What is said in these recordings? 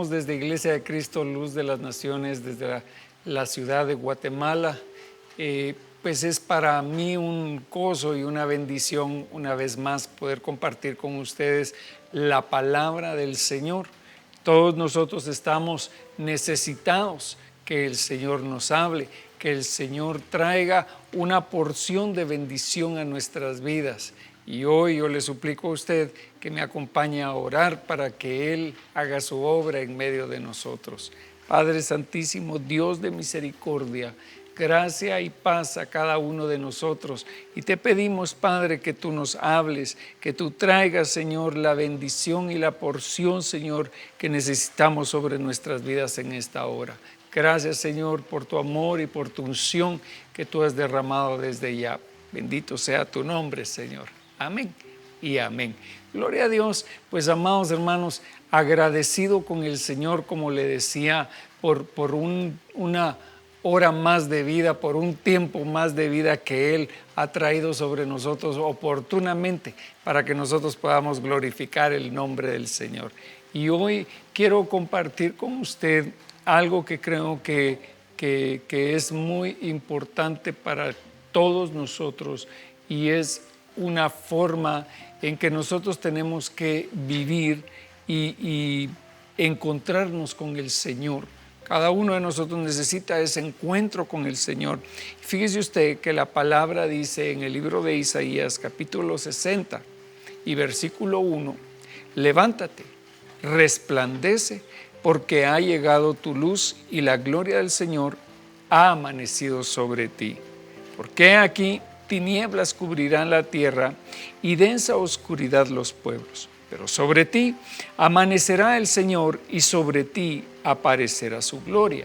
Desde Iglesia de Cristo, Luz de las Naciones, desde la ciudad de Guatemala, pues es para mí un gozo y una bendición una vez más poder compartir con ustedes la palabra del Señor. Todos nosotros estamos necesitados que el Señor nos hable, que el Señor traiga una porción de bendición a nuestras vidas. Y hoy yo le suplico a usted que me acompañe a orar para que Él haga su obra en medio de nosotros. Padre Santísimo, Dios de misericordia, gracia y paz a cada uno de nosotros. Y te pedimos, Padre, que tú nos hables, que tú traigas, Señor, la bendición y la porción, Señor, que necesitamos sobre nuestras vidas en esta hora. Gracias, Señor, por tu amor y por tu unción que tú has derramado desde ya. Bendito sea tu nombre, Señor. Amén y amén. Gloria a Dios. Pues, amados hermanos, agradecido con el Señor, como le decía, por una hora más de vida, por un tiempo más de vida que Él ha traído sobre nosotros oportunamente para que nosotros podamos glorificar el nombre del Señor. Y hoy quiero compartir con usted algo que creo que es muy importante para todos nosotros, y es una forma en que nosotros tenemos que vivir y encontrarnos con el Señor. Cada uno de nosotros necesita ese encuentro con el Señor. Fíjese usted que la palabra dice en el libro de Isaías, capítulo 60 y versículo 1, levántate, resplandece, porque ha llegado tu luz y la gloria del Señor ha amanecido sobre ti. Porque aquí tinieblas cubrirán la tierra y densa oscuridad los pueblos. Pero sobre ti amanecerá el Señor y sobre ti aparecerá su gloria.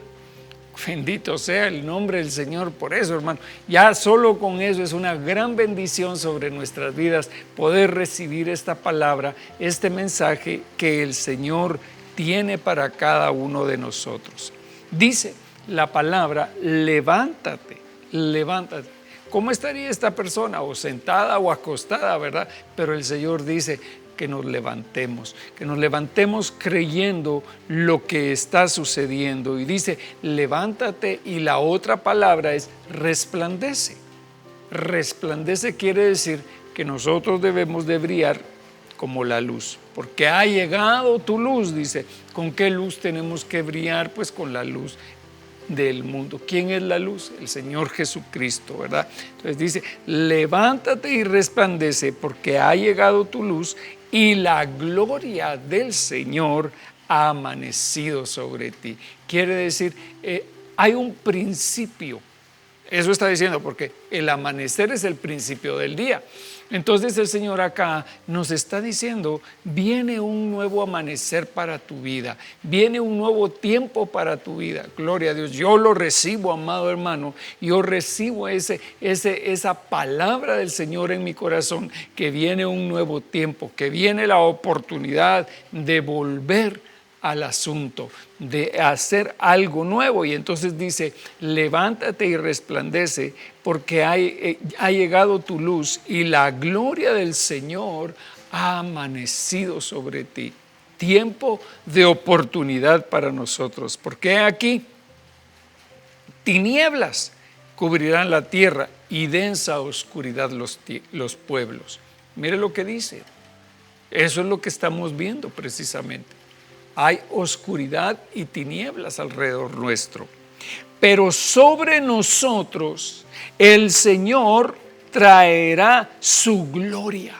Bendito sea el nombre del Señor por eso, hermano. Ya solo con eso es una gran bendición sobre nuestras vidas poder recibir esta palabra, este mensaje que el Señor tiene para cada uno de nosotros. Dice la palabra, levántate, levántate. ¿Cómo estaría esta persona? O sentada o acostada, ¿verdad? Pero el Señor dice que nos levantemos creyendo lo que está sucediendo. Y dice, levántate, y la otra palabra es resplandece. Resplandece quiere decir que nosotros debemos de brillar como la luz, porque ha llegado tu luz, dice. ¿Con qué luz tenemos que brillar? Pues con la luz del mundo. ¿Quién es la luz? El Señor Jesucristo, ¿verdad? Entonces dice, levántate y resplandece, porque ha llegado tu luz y la gloria del Señor ha amanecido sobre ti. Quiere decir, hay un principio. Eso está diciendo, porque el amanecer es el principio del día. Entonces el Señor acá nos está diciendo, viene un nuevo amanecer para tu vida, viene un nuevo tiempo para tu vida. Gloria a Dios, yo lo recibo, amado hermano, yo recibo esa palabra del Señor en mi corazón, que viene un nuevo tiempo, que viene la oportunidad de volver al asunto, de hacer algo nuevo. Y entonces dice, levántate y resplandece, porque ha llegado tu luz y la gloria del Señor ha amanecido sobre ti. Tiempo de oportunidad para nosotros, porque aquí tinieblas cubrirán la tierra y densa oscuridad los pueblos. Mire lo que dice. Eso es lo que estamos viendo precisamente. Hay oscuridad y tinieblas alrededor nuestro, pero sobre nosotros el Señor traerá su gloria.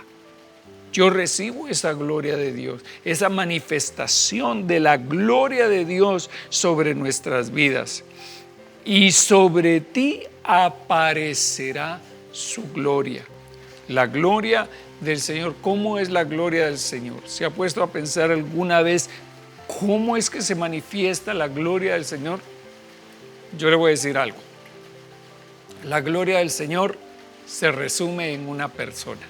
Yo recibo esa gloria de Dios, esa manifestación de la gloria de Dios sobre nuestras vidas. Y sobre ti aparecerá su gloria. La gloria del Señor. ¿Cómo es la gloria del Señor? ¿Se ha puesto a pensar alguna vez cómo es que se manifiesta la gloria del Señor? Yo le voy a decir algo. La gloria del Señor se resume en una persona.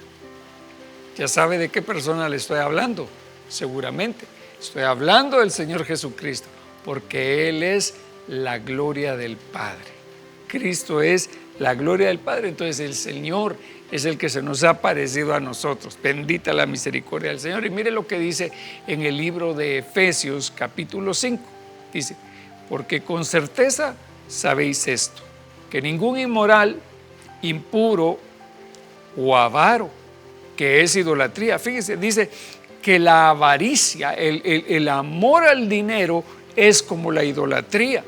¿Ya sabe de qué persona le estoy hablando? Seguramente. Estoy hablando del Señor Jesucristo, porque Él es la gloria del Padre. Cristo es la gloria del Padre. Entonces el Señor es el que se nos ha parecido a nosotros. Bendita la misericordia del Señor. Y mire lo que dice en el libro de Efesios capítulo 5. Dice, porque con certeza sabéis esto, que ningún inmoral, impuro o avaro, que es idolatría. Fíjese, dice que la avaricia, el amor al dinero es como la idolatría.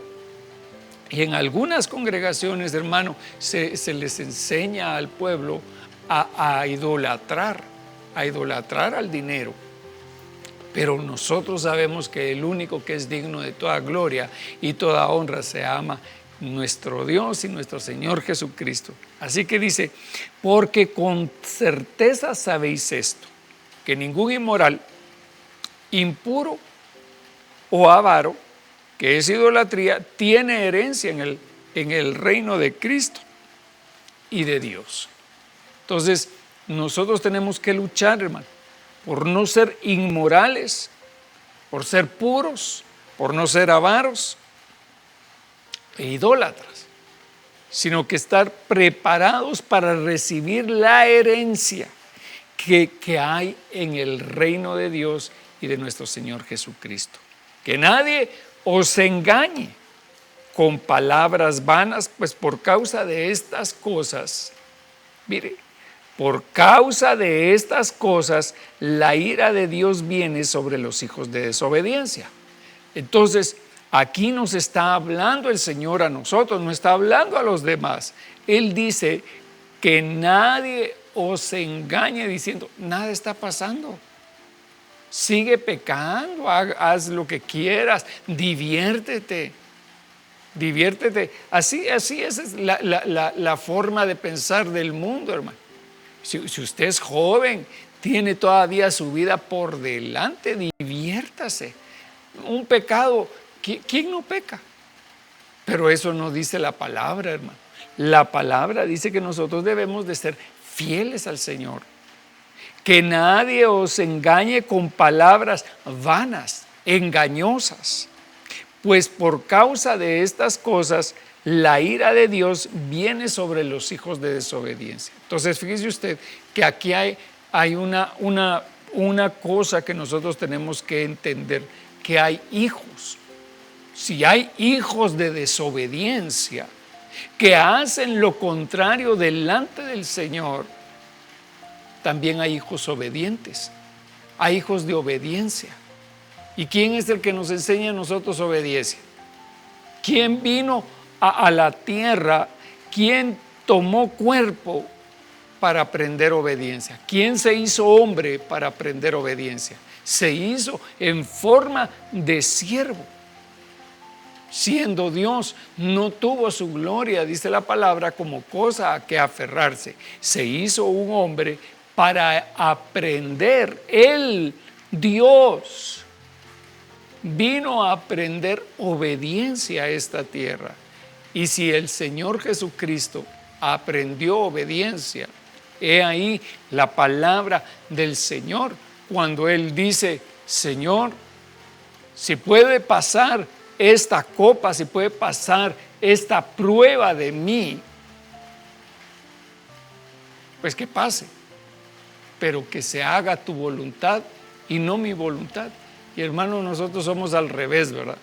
Y en algunas congregaciones, hermano, se les enseña al pueblo a idolatrar al dinero. Pero nosotros sabemos que el único que es digno de toda gloria y toda honra se llama nuestro Dios y nuestro Señor Jesucristo. Así que dice, porque con certeza sabéis esto, que ningún inmoral, impuro o avaro, que es idolatría, tiene herencia en el reino de Cristo y de Dios. Entonces, nosotros tenemos que luchar, hermano, por no ser inmorales, por ser puros, por no ser avaros e idólatras, sino que estar preparados para recibir la herencia que hay en el reino de Dios y de nuestro Señor Jesucristo. Que nadie os engañe con palabras vanas, pues por causa de estas cosas, mire, por causa de estas cosas, la ira de Dios viene sobre los hijos de desobediencia. Entonces, aquí nos está hablando el Señor a nosotros, no está hablando a los demás. Él dice que nadie os engañe diciendo, nada está pasando. Sigue pecando, haz lo que quieras, diviértete. Así es la forma de pensar del mundo, hermano. Si usted es joven, tiene todavía su vida por delante, diviértase. Un pecado, ¿quién no peca? Pero eso no dice la palabra, hermano. La palabra dice que nosotros debemos de ser fieles al Señor. Que nadie os engañe con palabras vanas, engañosas, pues por causa de estas cosas la ira de Dios viene sobre los hijos de desobediencia. Entonces, fíjese usted que aquí hay una cosa que nosotros tenemos que entender, que hay hijos. Si hay hijos de desobediencia que hacen lo contrario delante del Señor, también hay hijos obedientes, hay hijos de obediencia. ¿Y quién es el que nos enseña a nosotros obediencia? ¿Quién vino a la tierra? ¿Quién tomó cuerpo para aprender obediencia? ¿Quién se hizo hombre para aprender obediencia? Se hizo en forma de siervo. Siendo Dios, no tuvo su gloria, dice la palabra, como cosa a que aferrarse. Se hizo un hombre para aprender. Él, Dios, vino a aprender obediencia a esta tierra. Y si el Señor Jesucristo aprendió obediencia, he ahí la palabra del Señor cuando Él dice, Señor, si puede pasar esta copa, si puede pasar esta prueba de mí, pues que pase, pero que se haga tu voluntad y no mi voluntad. Y hermano, nosotros somos al revés, ¿verdad?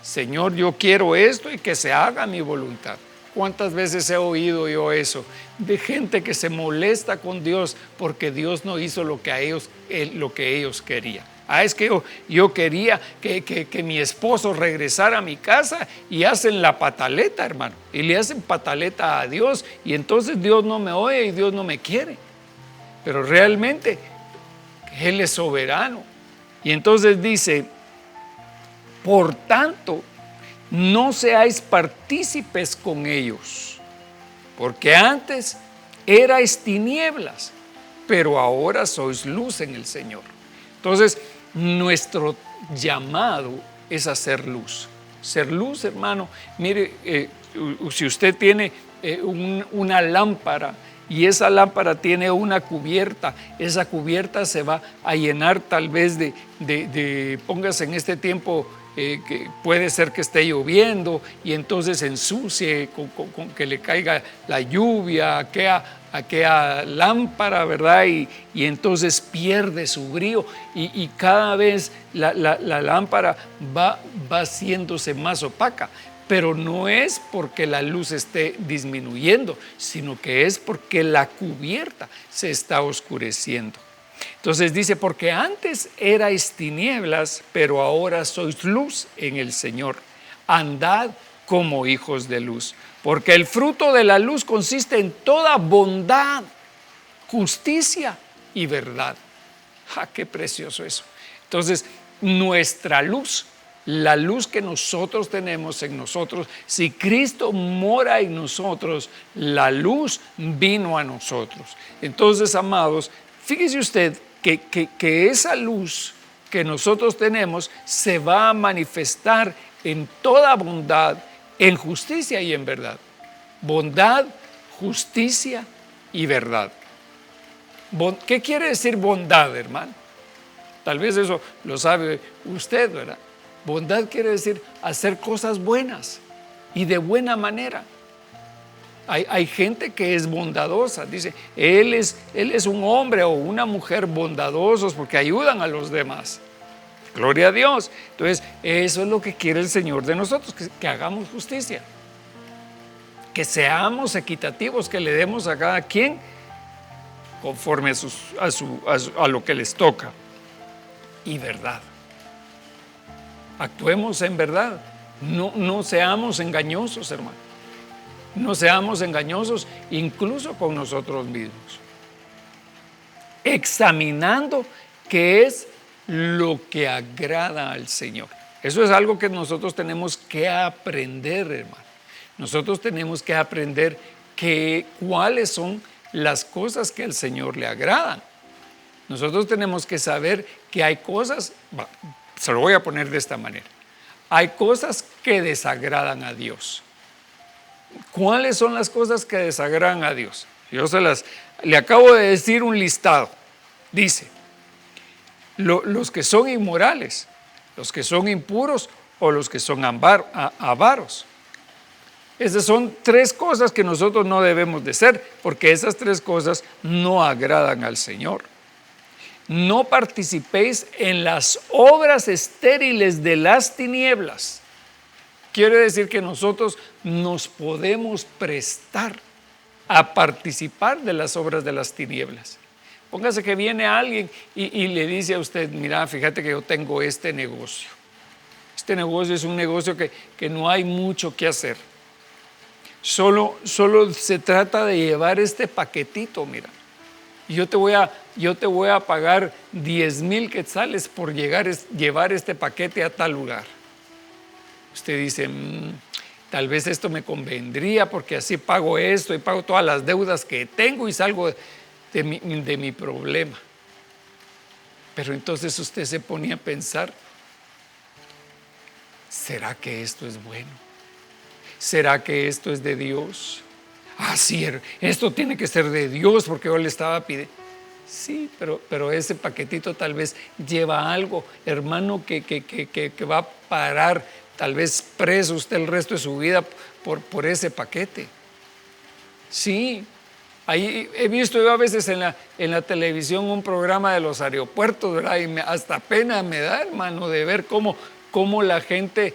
Señor, yo quiero esto y que se haga mi voluntad. ¿Cuántas veces he oído yo eso? De gente que se molesta con Dios porque Dios no hizo lo que ellos querían. Es que yo quería que mi esposo regresara a mi casa y hacen la pataleta, hermano. Y le hacen pataleta a Dios y entonces Dios no me oye y Dios no me quiere. Pero realmente Él es soberano. Y entonces dice, por tanto, no seáis partícipes con ellos, porque antes erais tinieblas, pero ahora sois luz en el Señor. Entonces, nuestro llamado es a ser luz. Ser luz, hermano, mire, si usted tiene una lámpara, y esa lámpara tiene una cubierta, esa cubierta se va a llenar tal vez póngase en este tiempo que puede ser que esté lloviendo y entonces ensucie con que le caiga la lluvia, aquella lámpara, ¿verdad? Y entonces pierde su brillo y cada vez la lámpara va haciéndose más opaca. Pero no es porque la luz esté disminuyendo, sino que es porque la cubierta se está oscureciendo. Entonces dice, porque antes erais tinieblas, pero ahora sois luz en el Señor. Andad como hijos de luz, porque el fruto de la luz consiste en toda bondad, justicia y verdad. ¡Ja, qué precioso eso! Entonces, nuestra luz, la luz que nosotros tenemos en nosotros, si Cristo mora en nosotros, la luz vino a nosotros. Entonces, amados, fíjese usted que esa luz que nosotros tenemos se va a manifestar en toda bondad, en justicia y en verdad. Bondad, justicia y verdad. ¿Qué quiere decir bondad, hermano? Tal vez eso lo sabe usted, ¿verdad? Bondad quiere decir hacer cosas buenas y de buena manera. Hay gente que es bondadosa, dice, él es un hombre o una mujer bondadosos porque ayudan a los demás. Gloria a Dios. Entonces, eso es lo que quiere el Señor de nosotros, que hagamos justicia, que seamos equitativos, que le demos a cada quien conforme a lo que les toca. Y verdad. Actuemos en verdad. No seamos engañosos, hermano. No seamos engañosos incluso con nosotros mismos. Examinando qué es lo que agrada al Señor. Eso es algo que nosotros tenemos que aprender, hermano. Nosotros tenemos que aprender cuáles son las cosas que al Señor le agradan. Nosotros tenemos que saber que hay cosas, se lo voy a poner de esta manera, hay cosas que desagradan a Dios. ¿Cuáles son las cosas que desagradan a Dios? Yo le acabo de decir un listado. Dice, los que son inmorales, los que son impuros o los que son avaros. Esas son tres cosas que nosotros no debemos de ser, porque esas tres cosas no agradan al Señor. No participéis en las obras estériles de las tinieblas. Quiere decir que nosotros nos podemos prestar a participar de las obras de las tinieblas. Póngase que viene alguien y le dice a usted, mira, fíjate que yo tengo este negocio. Este negocio es un negocio que no hay mucho que hacer. Solo se trata de llevar este paquetito, mira. Yo te voy a pagar 10,000 quetzales por llevar este paquete a tal lugar. Usted dice, tal vez esto me convendría porque así pago esto y pago todas las deudas que tengo y salgo de mi problema. Pero entonces usted se pone a pensar, ¿será que esto es bueno? ¿Será que esto es de Dios? Sí, esto tiene que ser de Dios porque yo le estaba pidiendo. Sí, pero ese paquetito tal vez lleva algo, hermano, que va a parar tal vez preso usted el resto de su vida por ese paquete. Sí, ahí he visto yo a veces en la televisión un programa de los aeropuertos, ¿verdad? Y hasta pena me da, hermano, de ver cómo la gente...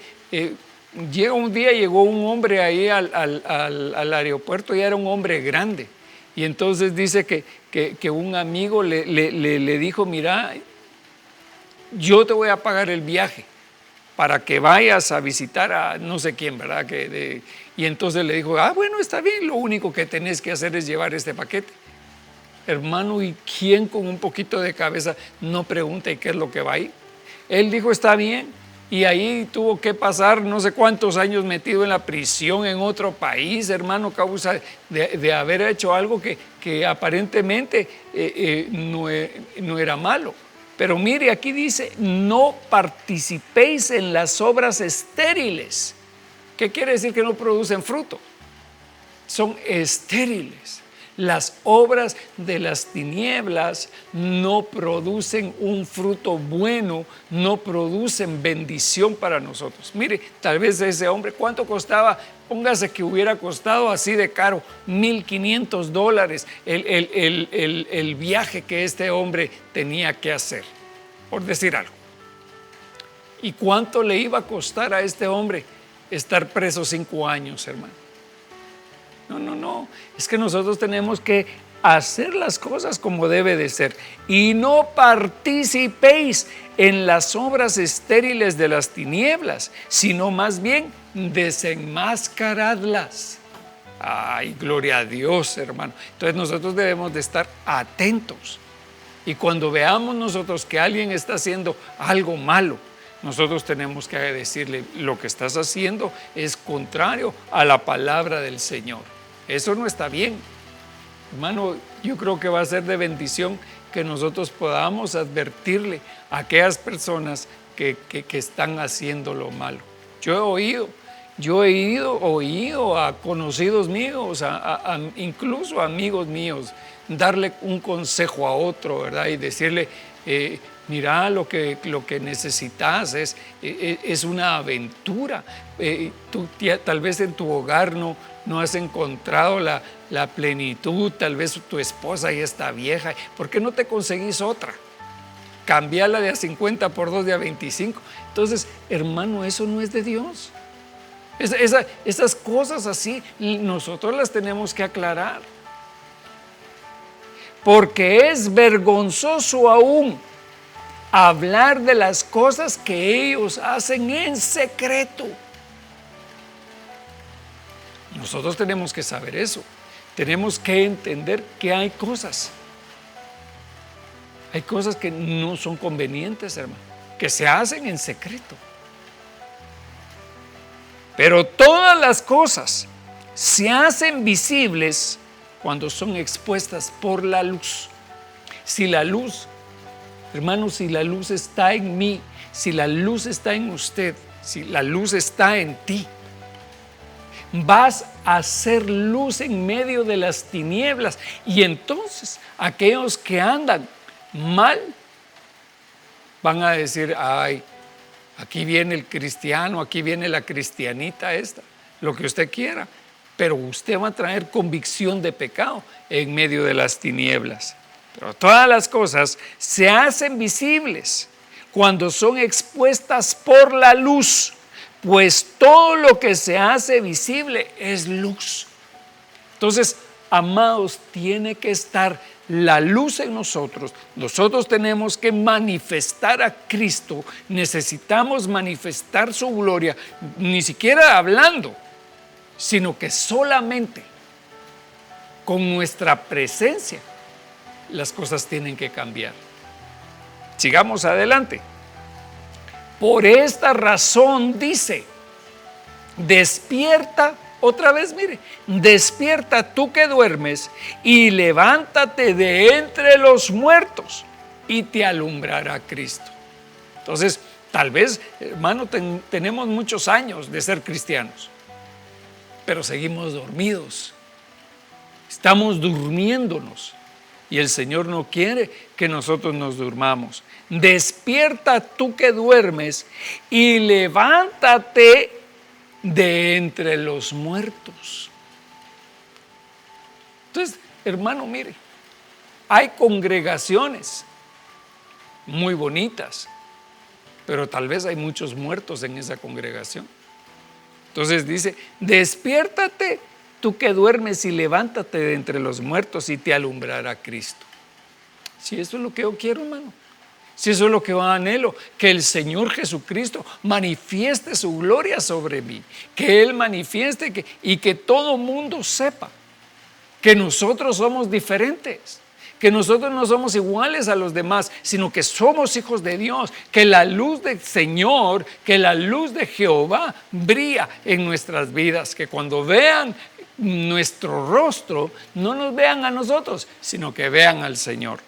llegó un hombre ahí al aeropuerto y era un hombre grande. Y entonces dice que un amigo le dijo, mira, yo te voy a pagar el viaje para que vayas a visitar a no sé quién, ¿verdad? Y entonces le dijo, bueno, está bien, lo único que tenés que hacer es llevar este paquete. Hermano, ¿y quién con un poquito de cabeza no pregunta qué es lo que va ahí? Él dijo, está bien. Y ahí tuvo que pasar no sé cuántos años metido en la prisión en otro país, hermano, causa de haber hecho algo que aparentemente no era malo. Pero mire, aquí dice, no participéis en las obras estériles. ¿Qué quiere decir? Que no producen fruto. Son estériles. Las obras de las tinieblas no producen un fruto bueno, no producen bendición para nosotros. Mire, tal vez ese hombre, ¿cuánto costaba? Póngase que hubiera costado así de caro, $1,500 el viaje que este hombre tenía que hacer, por decir algo. ¿Y cuánto le iba a costar a este hombre estar preso 5 años, hermano? No, es que nosotros tenemos que hacer las cosas como debe de ser y no participéis en las obras estériles de las tinieblas, sino más bien desenmascaradlas. Ay, gloria a Dios, hermano. Entonces nosotros debemos de estar atentos y cuando veamos nosotros que alguien está haciendo algo malo, nosotros tenemos que decirle: lo que estás haciendo es contrario a la palabra del Señor. Eso no está bien. Hermano, yo creo que va a ser de bendición que nosotros podamos advertirle a aquellas personas que están haciendo lo malo. Yo he oído a conocidos míos, incluso amigos míos, darle un consejo a otro, ¿verdad? Y decirle: mira, lo que necesitas es una aventura. Tú tal vez en tu hogar no has encontrado la plenitud, tal vez tu esposa ya está vieja. ¿Por qué no te conseguís otra? Cambiarla de a 50 por 2 de a 25. Entonces, hermano, eso no es de Dios. Esas cosas así nosotros las tenemos que aclarar. Porque es vergonzoso aún hablar de las cosas que ellos hacen en secreto. Nosotros tenemos que saber eso. Tenemos que entender que hay cosas que no son convenientes, hermano, que se hacen en secreto. Pero todas las cosas se hacen visibles cuando son expuestas por la luz. Si la luz, hermano, si la luz está en mí, si la luz está en usted, si la luz está en ti, vas a hacer luz en medio de las tinieblas. Y entonces aquellos que andan mal van a decir: ay, aquí viene el cristiano, aquí viene la cristianita esta, lo que usted quiera, pero usted va a traer convicción de pecado en medio de las tinieblas. Pero todas las cosas se hacen visibles cuando son expuestas por la luz, pues todo lo que se hace visible es luz. Entonces, amados, tiene que estar la luz en nosotros. Nosotros tenemos que manifestar a Cristo. Necesitamos manifestar su gloria, ni siquiera hablando, sino que solamente con nuestra presencia las cosas tienen que cambiar. Sigamos adelante. Por esta razón dice: despierta, otra vez, mire, despierta tú que duermes y levántate de entre los muertos y te alumbrará Cristo. Entonces, tal vez, hermano, tenemos muchos años de ser cristianos, pero seguimos dormidos, estamos durmiéndonos y el Señor no quiere que nosotros nos durmamos. Despierta tú que duermes y levántate de entre los muertos. Entonces, hermano, mire, hay congregaciones muy bonitas, pero tal vez hay muchos muertos en esa congregación. Entonces dice: despiértate tú que duermes y levántate de entre los muertos y te alumbrará Cristo. Si eso es lo que yo quiero, hermano, si eso es lo que yo anhelo, que el Señor Jesucristo manifieste su gloria sobre mí, que Él manifieste y que todo mundo sepa que nosotros somos diferentes, que nosotros no somos iguales a los demás, sino que somos hijos de Dios, que la luz del Señor, que la luz de Jehová brilla en nuestras vidas, que cuando vean nuestro rostro, no nos vean a nosotros, sino que vean al Señor.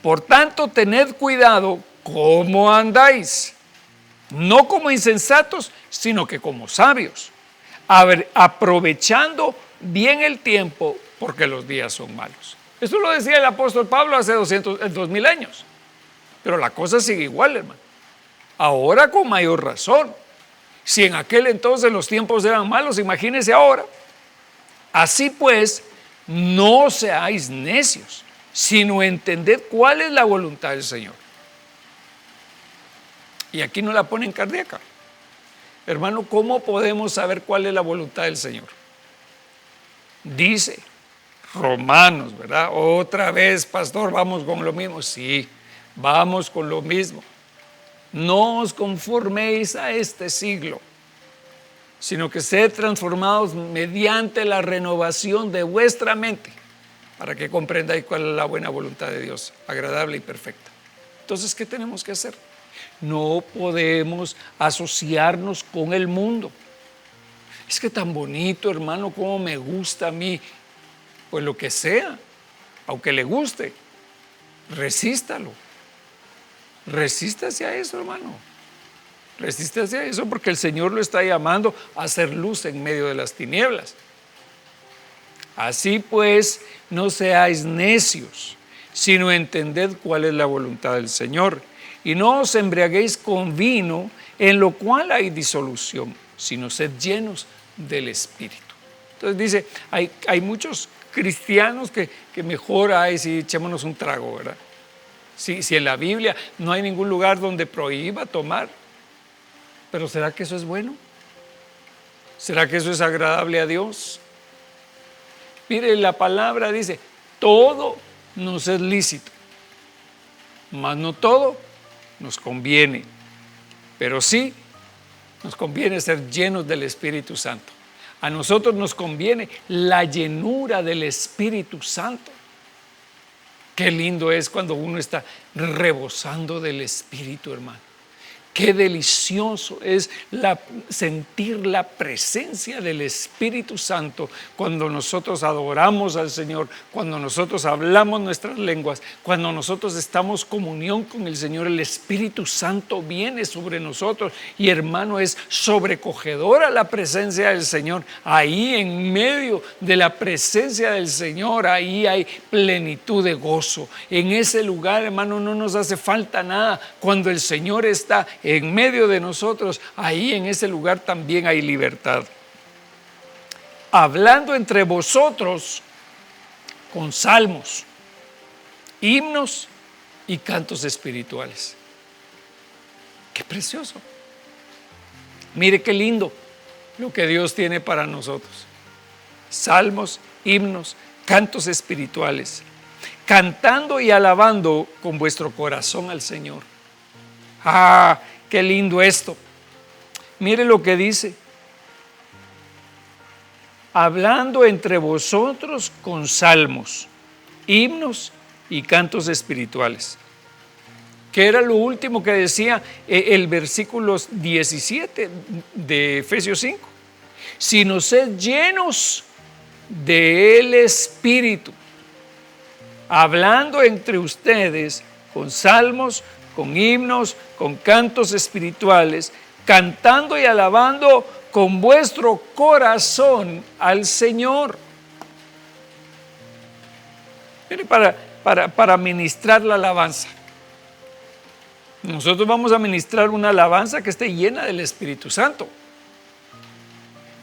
Por tanto, tened cuidado cómo andáis, no como insensatos, sino que como sabios, aprovechando bien el tiempo, porque los días son malos. Esto lo decía el apóstol Pablo hace 2000 años. Pero la cosa sigue igual, hermano. Ahora con mayor razón. Si en aquel entonces los tiempos eran malos, imagínense ahora. Así pues, no seáis necios, sino entended cuál es la voluntad del Señor. Y aquí no la ponen cardíaca. Hermano, ¿cómo podemos saber cuál es la voluntad del Señor? Dice Romanos, ¿verdad? Otra vez, pastor, vamos con lo mismo. Sí, vamos con lo mismo. No os conforméis a este siglo, sino que sed transformados mediante la renovación de vuestra mente, para que comprendáis cuál es la buena voluntad de Dios, agradable y perfecta. Entonces, ¿qué tenemos que hacer? No podemos asociarnos con el mundo. Es que tan bonito, hermano, como me gusta a mí. Pues lo que sea, aunque le guste, resístalo. Resístase a eso, hermano. Resístase a eso, porque el Señor lo está llamando a hacer luz en medio de las tinieblas. Así pues, no seáis necios, sino entended cuál es la voluntad del Señor. Y no os embriaguéis con vino, en lo cual hay disolución, sino sed llenos del Espíritu. Entonces dice, hay muchos cristianos que mejor hay si echémonos un trago, ¿verdad? Si en la Biblia no hay ningún lugar donde prohíba tomar, pero ¿será que eso es bueno? ¿Será que eso es agradable a Dios? Mire, la palabra dice, todo nos es lícito, mas no todo nos conviene, pero sí nos conviene ser llenos del Espíritu Santo. A nosotros nos conviene la llenura del Espíritu Santo. Qué lindo es cuando uno está rebosando del Espíritu, hermano. Qué delicioso es sentir la presencia del Espíritu Santo cuando nosotros adoramos al Señor, cuando nosotros hablamos nuestras lenguas, cuando nosotros estamos en comunión con el Señor. El Espíritu Santo viene sobre nosotros y, hermano, es sobrecogedora la presencia del Señor. Ahí en medio de la presencia del Señor, ahí hay plenitud de gozo. En ese lugar, hermano, no nos hace falta nada. Cuando el Señor está en medio de nosotros, ahí en ese lugar también hay libertad. Hablando entre vosotros con salmos, himnos y cantos espirituales. Qué precioso. Mire qué lindo lo que Dios tiene para nosotros. Salmos, himnos, cantos espirituales, cantando y alabando con vuestro corazón al Señor. ¡Ah! ¡Qué lindo esto! Mire lo que dice. Hablando entre vosotros con salmos, himnos y cantos espirituales. Que era lo último que decía el versículo 17 de Efesios 5. Sino sed llenos del Espíritu, hablando entre ustedes con salmos, con himnos, con cantos espirituales, cantando y alabando con vuestro corazón al Señor. Mire, para ministrar la alabanza, nosotros vamos a ministrar una alabanza que esté llena del Espíritu Santo.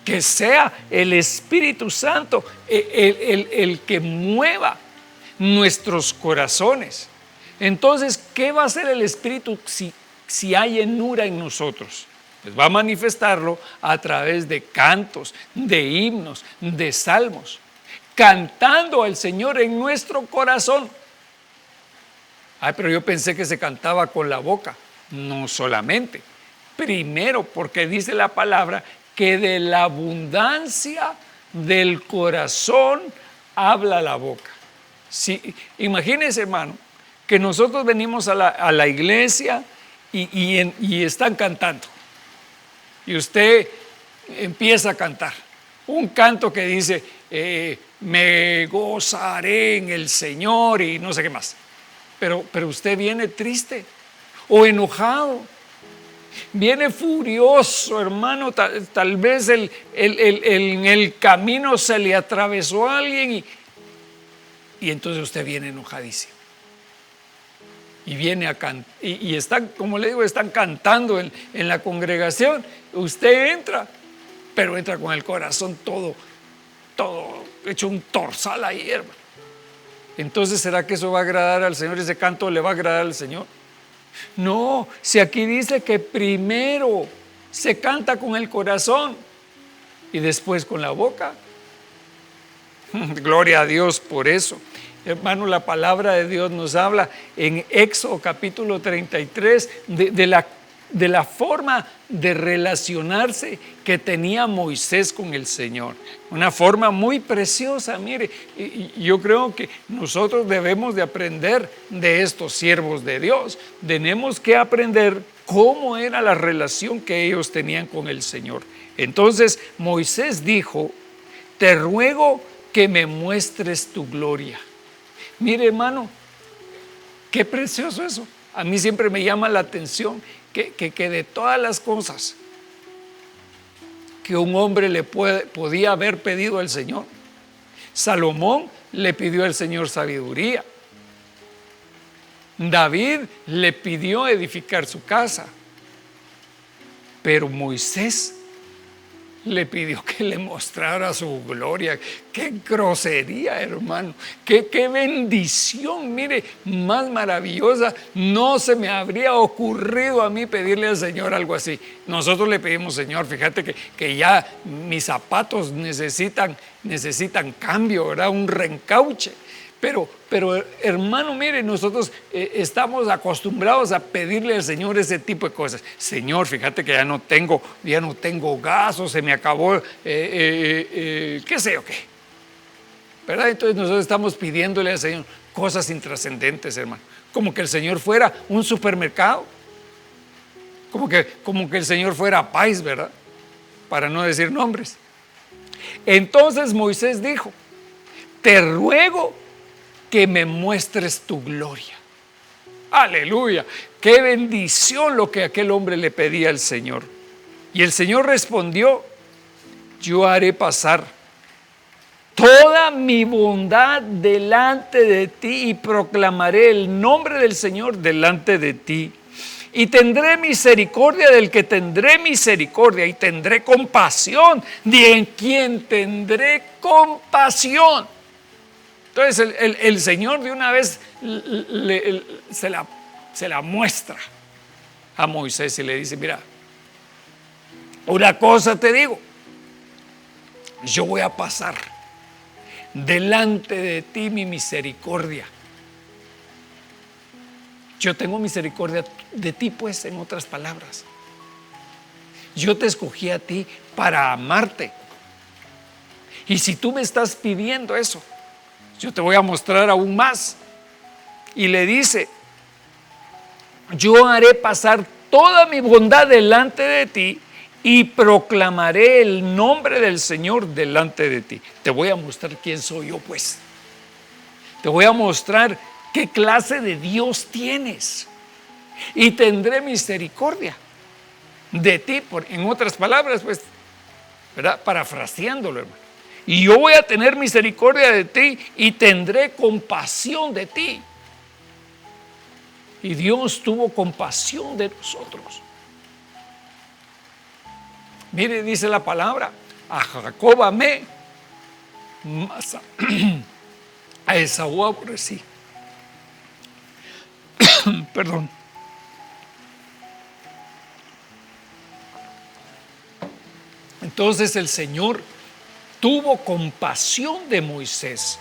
Que sea el Espíritu Santo el que mueva nuestros corazones. Entonces, ¿qué va a hacer el Espíritu si hay llenura en nosotros? Pues va a manifestarlo a través de cantos, de himnos, de salmos, cantando al Señor en nuestro corazón. Ay, pero yo pensé que se cantaba con la boca. No solamente. Primero, porque dice la palabra que de la abundancia del corazón habla la boca. Sí, imagínense, hermano, que nosotros venimos a la iglesia y están cantando. Y usted empieza a cantar un canto que dice, me gozaré en el Señor y no sé qué más. Pero usted viene triste o enojado, viene furioso, hermano. Tal vez en el camino se le atravesó a alguien Y entonces usted viene enojadísimo. Y viene a cantar. Y están, como le digo, están cantando en la congregación. Usted entra, pero entra con el corazón todo hecho un torzal ahí, hermano. Entonces, ¿será que eso va a agradar al Señor? ¿Ese canto le va a agradar al Señor? No, si aquí dice que primero se canta con el corazón y después con la boca. Gloria a Dios por eso. Hermano, la palabra de Dios nos habla en Éxodo capítulo 33 de la forma de relacionarse que tenía Moisés con el Señor. Una forma muy preciosa, mire, y yo creo que nosotros debemos de aprender de estos siervos de Dios. Tenemos que aprender cómo era la relación que ellos tenían con el Señor. Entonces Moisés dijo: te ruego que me muestres tu gloria. Mire, hermano, qué precioso eso. A mí siempre me llama la atención que de todas las cosas que un hombre le podía haber pedido al Señor, Salomón le pidió al Señor sabiduría. David le pidió edificar su casa. Pero Moisés le pidió que le mostrara su gloria. Qué grosería, hermano. Qué bendición, mire, más maravillosa. No se me habría ocurrido a mí pedirle al Señor algo así. Nosotros le pedimos: Señor, fíjate que ya mis zapatos necesitan cambio, ¿verdad? Un reencauche. Pero hermano, mire, nosotros estamos acostumbrados a pedirle al Señor ese tipo de cosas. Señor, fíjate que ya no tengo gas, o se me acabó, qué sé yo qué, ¿verdad? Entonces nosotros estamos pidiéndole al Señor cosas intrascendentes, hermano. Como que el Señor fuera un supermercado, como que el Señor fuera Pais, ¿verdad? Para no decir nombres. Entonces Moisés dijo: te ruego que me muestres tu gloria. Aleluya, qué bendición lo que aquel hombre le pedía al Señor. Y el Señor respondió: yo haré pasar toda mi bondad delante de ti y proclamaré el nombre del Señor delante de ti. Y tendré misericordia del que tendré misericordia, y tendré compasión de quien tendré compasión. Entonces el Señor de una vez se la muestra a Moisés y le dice: mira, una cosa te digo, yo voy a pasar delante de ti mi misericordia. Yo tengo misericordia de ti, pues, en otras palabras. Yo te escogí a ti para amarte. Y si tú me estás pidiendo eso, yo te voy a mostrar aún más. Y le dice: yo haré pasar toda mi bondad delante de ti y proclamaré el nombre del Señor delante de ti. Te voy a mostrar quién soy yo, pues. Te voy a mostrar qué clase de Dios tienes. Y tendré misericordia de ti, en otras palabras, pues, ¿verdad? Parafraseándolo, hermano. Y yo voy a tener misericordia de ti y tendré compasión de ti. Y Dios tuvo compasión de nosotros. Mire, dice la palabra: a Jacob amé, mas a Esaú aborrecí. Perdón. Entonces el Señor tuvo compasión de Moisés,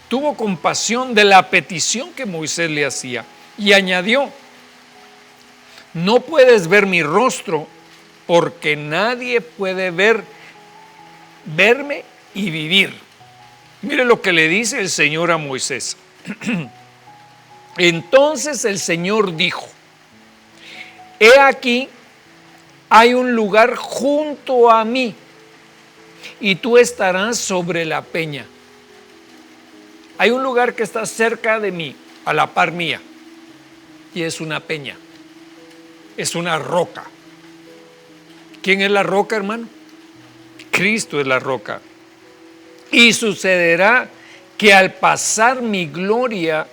tuvo compasión de la petición que Moisés le hacía, y añadió: no puedes ver mi rostro, porque nadie puede verme y vivir. Mire lo que le dice el Señor a Moisés. Entonces el Señor dijo: he aquí, hay un lugar junto a mí, y tú estarás sobre la peña. Hay un lugar que está cerca de mí, a la par mía, y es una peña, es una roca. ¿Quién es la roca, hermano? Cristo es la roca. Y sucederá que al pasar mi gloria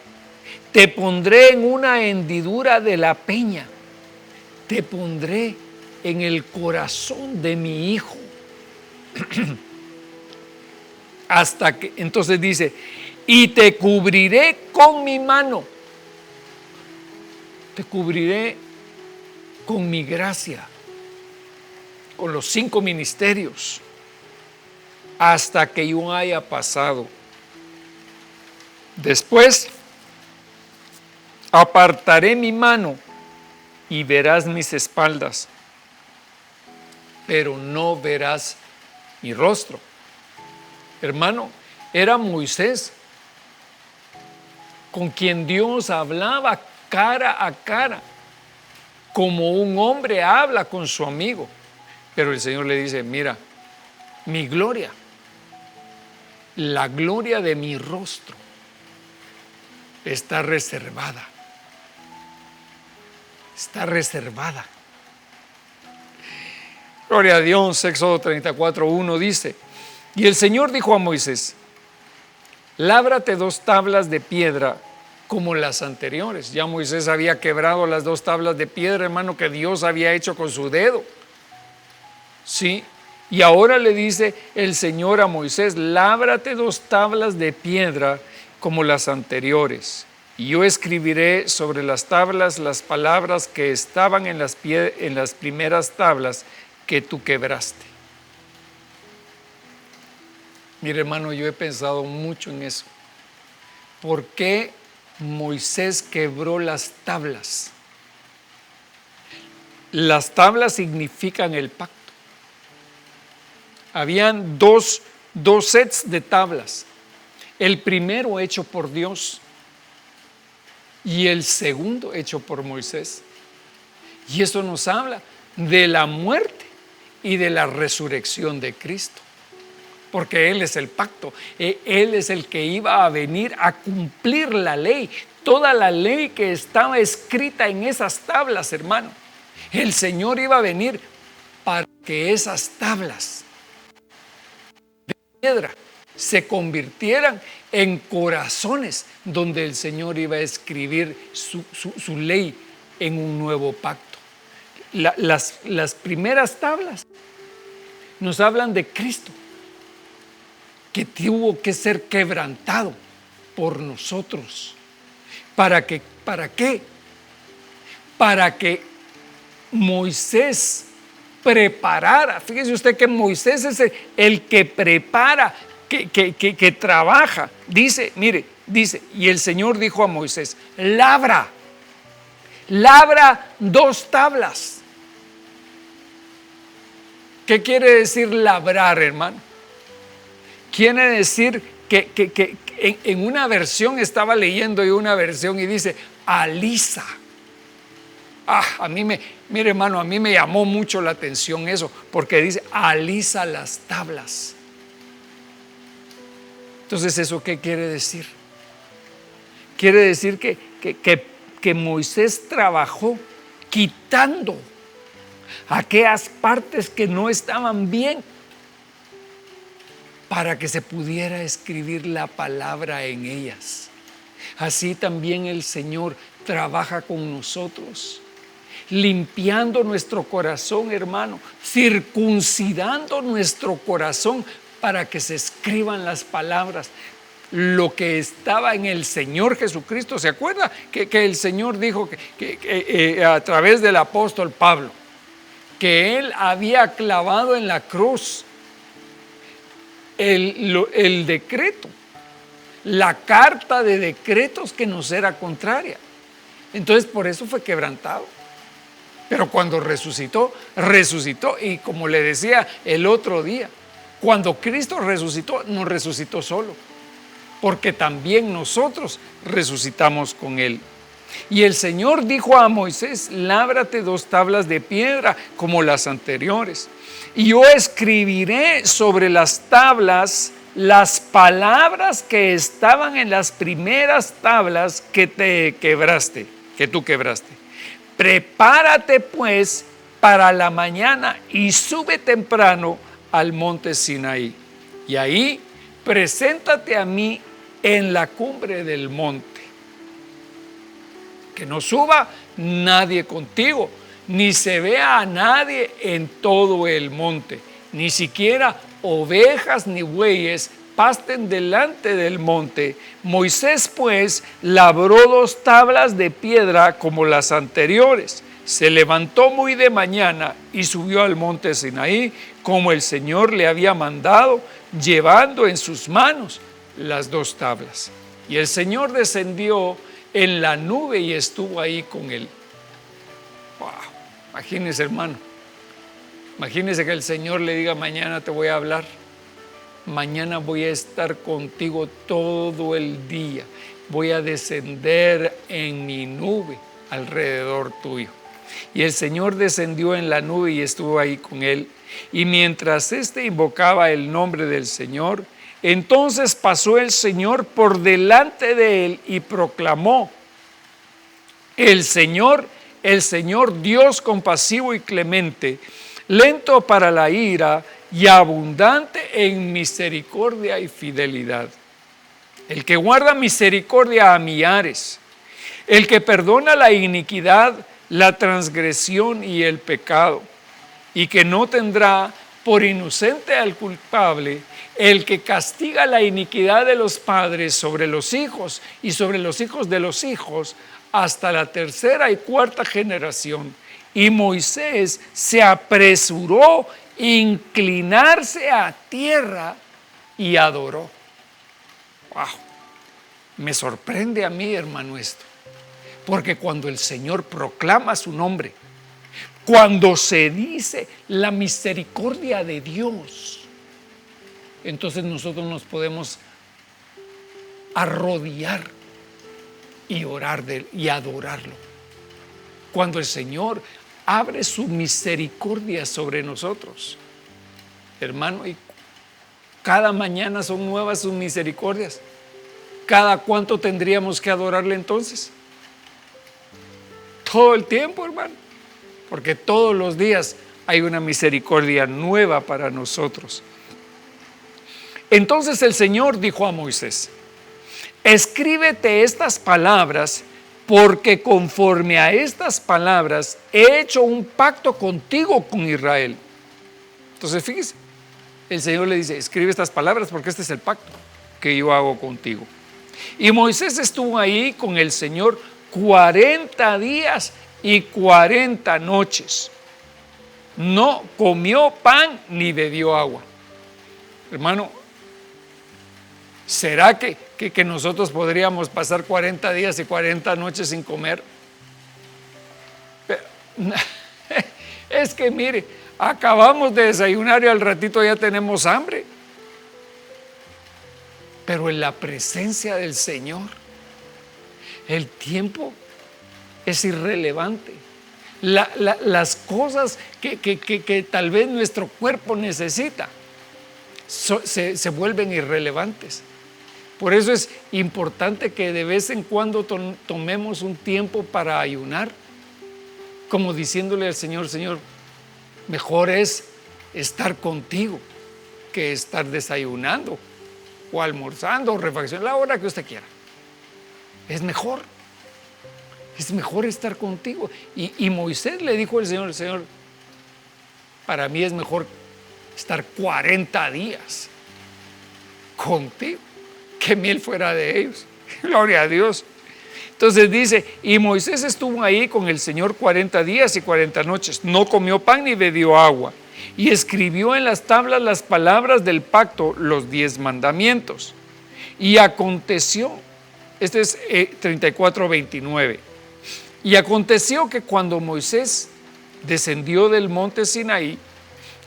te pondré en una hendidura de la peña, te pondré en el corazón de mi hijo. Hasta que, entonces dice, y te cubriré con mi mano, te cubriré con mi gracia, con los 5 ministerios, hasta que yo haya pasado. Después apartaré mi mano y verás mis espaldas, pero no verás mi rostro. Hermano, era Moisés con quien Dios hablaba cara a cara, como un hombre habla con su amigo. Pero el Señor le dice, mira, mi gloria, la gloria de mi rostro está reservada. Está reservada. Gloria a Dios. Éxodo 34:1 dice, y el Señor dijo a Moisés, lábrate 2 tablas de piedra como las anteriores. Ya Moisés había quebrado las 2 tablas de piedra, hermano, que Dios había hecho con su dedo. Sí, y ahora le dice el Señor a Moisés, lábrate 2 tablas de piedra como las anteriores. Y yo escribiré sobre las tablas las palabras que estaban en las primeras tablas que tú quebraste. Mire, hermano, yo he pensado mucho en eso. ¿Por qué Moisés quebró las tablas? Las tablas significan el pacto. Habían dos sets de tablas. El primero hecho por Dios y el segundo hecho por Moisés. Y eso nos habla de la muerte y de la resurrección de Cristo. Porque Él es el pacto, Él es el que iba a venir a cumplir la ley, toda la ley que estaba escrita en esas tablas, hermano. El Señor iba a venir para que esas tablas de piedra se convirtieran en corazones donde el Señor iba a escribir su ley en un nuevo pacto. Las primeras tablas nos hablan de Cristo, que tuvo que ser quebrantado por nosotros. ¿Para qué? Para que Moisés preparara. Fíjese usted que Moisés es el que prepara, que trabaja. Dice, mire, dice, y el Señor dijo a Moisés, labra 2 tablas. ¿Qué quiere decir labrar, hermano? Quiere decir que en una versión, estaba leyendo yo una versión y dice, alisa. A mí mire, hermano, a mí me llamó mucho la atención eso, porque dice, alisa las tablas. Entonces, ¿eso qué quiere decir? Quiere decir que Moisés trabajó quitando aquellas partes que no estaban bien, para que se pudiera escribir la palabra en ellas. Así también el Señor trabaja con nosotros, limpiando nuestro corazón, hermano, circuncidando nuestro corazón para que se escriban las palabras. Lo que estaba en el Señor Jesucristo. ¿Se acuerda que el Señor dijo que a través del apóstol Pablo, que Él había clavado en la cruz el decreto, la carta de decretos que nos era contraria? Entonces por eso fue quebrantado. Pero cuando resucitó, y como le decía el otro día, cuando Cristo resucitó, no resucitó solo, porque también nosotros resucitamos con Él. Y el Señor dijo a Moisés, lábrate 2 tablas de piedra como las anteriores, y yo escribiré sobre las tablas las palabras que estaban en las primeras tablas que tú quebraste. Prepárate pues para la mañana y sube temprano al monte Sinaí, y ahí preséntate a mí en la cumbre del monte. Que no suba nadie contigo, ni se vea a nadie en todo el monte, ni siquiera ovejas ni bueyes pasten delante del monte. Moisés pues labró 2 tablas de piedra como las anteriores. Se levantó muy de mañana y subió al monte Sinaí, como el Señor le había mandado, llevando en sus manos las 2 tablas. Y el Señor descendió en la nube y estuvo ahí con él. Wow. Imagínese, hermano. Imagínese que el Señor le diga: mañana te voy a hablar. Mañana voy a estar contigo todo el día. Voy a descender en mi nube alrededor tuyo. Y el Señor descendió en la nube y estuvo ahí con él. Y mientras éste invocaba el nombre del Señor, entonces pasó el Señor por delante de él y proclamó: el Señor, Dios compasivo y clemente, lento para la ira y abundante en misericordia y fidelidad. El que guarda misericordia a millares, el que perdona la iniquidad, la transgresión y el pecado, y que no tendrá por inocente al culpable, el que castiga la iniquidad de los padres sobre los hijos y sobre los hijos de los hijos hasta la 3ª y 4ª generación. Y Moisés se apresuró a inclinarse a tierra y adoró. Wow. Me sorprende a mí, hermano, esto, porque cuando el Señor proclama su nombre, cuando se dice la misericordia de Dios, entonces nosotros nos podemos arrodillar y orar y adorarlo. Cuando el Señor abre su misericordia sobre nosotros, hermano, y cada mañana son nuevas sus misericordias. ¿Cada cuánto tendríamos que adorarle entonces? Todo el tiempo, hermano, porque todos los días hay una misericordia nueva para nosotros. Entonces el Señor dijo a Moisés: escríbete estas palabras, porque conforme a estas palabras he hecho un pacto contigo, con Israel. Entonces fíjese, el Señor le dice: escribe estas palabras porque este es el pacto que yo hago contigo. Y Moisés estuvo ahí con el Señor 40 días y 40 noches. No comió pan ni bebió agua. Hermano, ¿será que nosotros podríamos pasar 40 días y 40 noches sin comer? Pero, es que mire, acabamos de desayunar y al ratito ya tenemos hambre. Pero en la presencia del Señor, el tiempo es irrelevante. Las cosas que tal vez nuestro cuerpo necesita se vuelven irrelevantes. Por eso es importante que de vez en cuando tomemos un tiempo para ayunar, como diciéndole al Señor: Señor, mejor es estar contigo que estar desayunando o almorzando o refaccionando, la hora que usted quiera. Es mejor estar contigo. Y Moisés le dijo al Señor: Señor, para mí es mejor estar 40 días contigo que 1000 fuera de ellos. Gloria a Dios. Entonces dice: y Moisés estuvo ahí con el Señor 40 días y 40 noches, no comió pan ni bebió agua, y escribió en las tablas las palabras del pacto, los 10 mandamientos. Y aconteció, este es 34:29, y aconteció que cuando Moisés descendió del monte Sinaí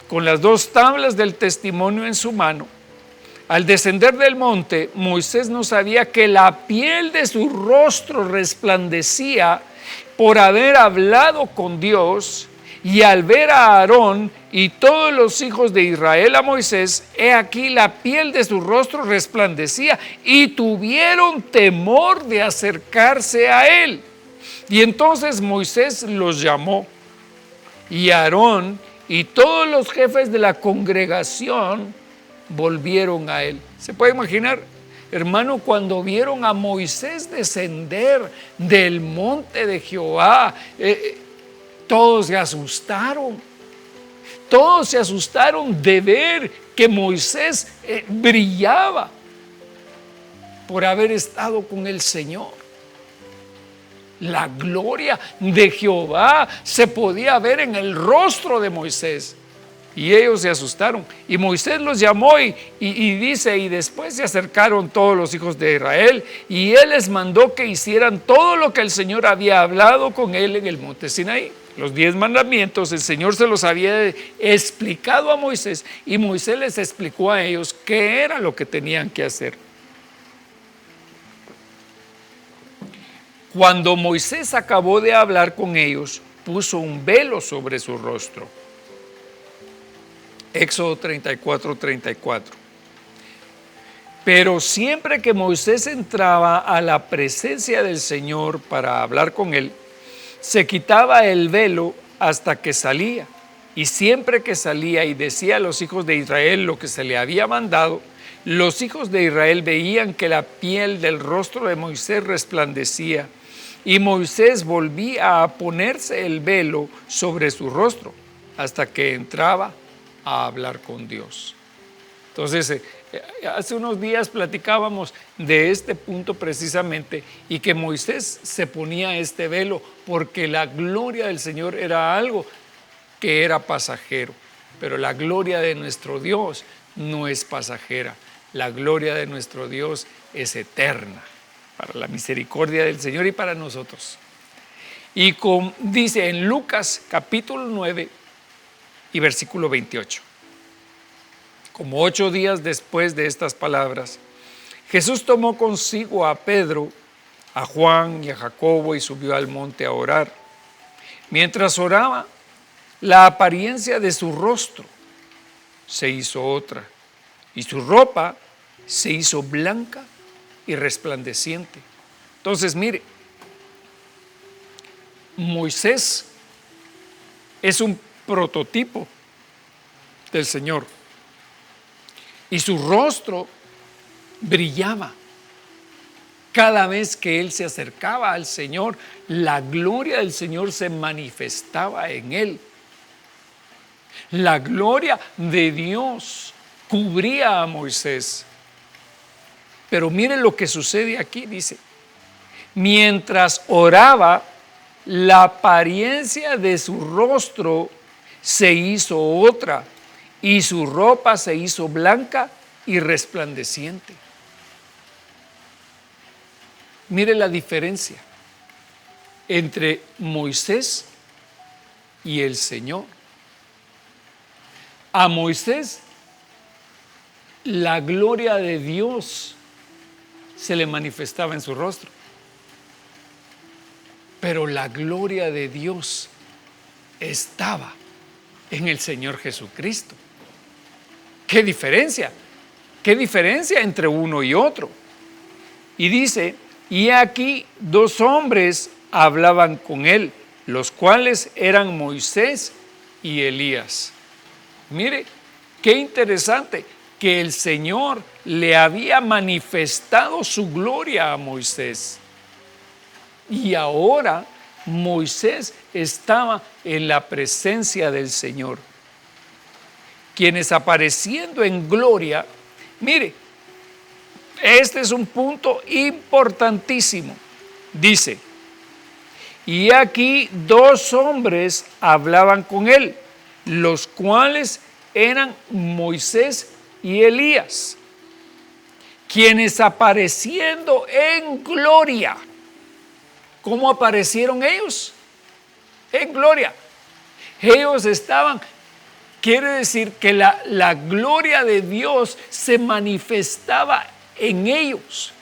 con las 2 tablas del testimonio en su mano, al descender del monte, Moisés no sabía que la piel de su rostro resplandecía por haber hablado con Dios. Y al ver a Aarón y todos los hijos de Israel a Moisés, he aquí la piel de su rostro resplandecía, y tuvieron temor de acercarse a él. Y entonces Moisés los llamó, y Aarón y todos los jefes de la congregación volvieron a él. ¿Se puede imaginar? Hermano, cuando vieron a Moisés descender del monte de Jehová, todos se asustaron. Todos se asustaron de ver que Moisés brillaba por haber estado con el Señor. La gloria de Jehová se podía ver en el rostro de Moisés. Y ellos se asustaron. Y Moisés los llamó y dice, y después se acercaron todos los hijos de Israel, y él les mandó que hicieran todo lo que el Señor había hablado con él en el monte Sinaí. Los 10 mandamientos el Señor se los había explicado a Moisés, y Moisés les explicó a ellos qué era lo que tenían que hacer. Cuando Moisés acabó de hablar con ellos, puso un velo sobre su rostro. Éxodo 34:34. Pero siempre que Moisés entraba a la presencia del Señor para hablar con él, se quitaba el velo hasta que salía. Y siempre que salía y decía a los hijos de Israel lo que se le había mandado, los hijos de Israel veían que la piel del rostro de Moisés resplandecía, y Moisés volvía a ponerse el velo sobre su rostro hasta que entraba a hablar con Dios. Entonces, hace unos días platicábamos de este punto precisamente, y que Moisés se ponía este velo porque la gloria del Señor era algo que era pasajero, pero la gloria de nuestro Dios no es pasajera. La gloria de nuestro Dios es eterna, para la misericordia del Señor y para nosotros. Y dice en Lucas capítulo 9 y versículo 28. Como 8 días después de estas palabras, Jesús tomó consigo a Pedro, a Juan y a Jacobo y subió al monte a orar. Mientras oraba, la apariencia de su rostro se hizo otra, y su ropa se hizo blanca y resplandeciente. Entonces, mire, Moisés es un prototipo del Señor, y su rostro brillaba. Cada vez que él se acercaba al Señor, la gloria del Señor se manifestaba en él. La gloria de Dios cubría a Moisés. Pero mire lo que sucede aquí, dice: mientras oraba, la apariencia de su rostro se hizo otra, y su ropa se hizo blanca y resplandeciente. Mire la diferencia entre Moisés y el Señor. A Moisés la gloria de Dios se le manifestaba en su rostro, pero la gloria de Dios estaba en el Señor Jesucristo. ¿Qué diferencia? ¿Qué diferencia entre uno y otro? Y dice: y aquí 2 hombres hablaban con él, los cuales eran Moisés y Elías. Mire, qué interesante, que el Señor le había manifestado su gloria a Moisés. Y ahora Moisés estaba en la presencia del Señor, quienes apareciendo en gloria, mire, este es un punto importantísimo. Dice: y aquí 2 hombres hablaban con él, los cuales eran Moisés y Elías, quienes apareciendo en gloria. ¿Cómo aparecieron ellos? En gloria. Ellos estaban, quiere decir que la gloria de Dios se manifestaba en ellos,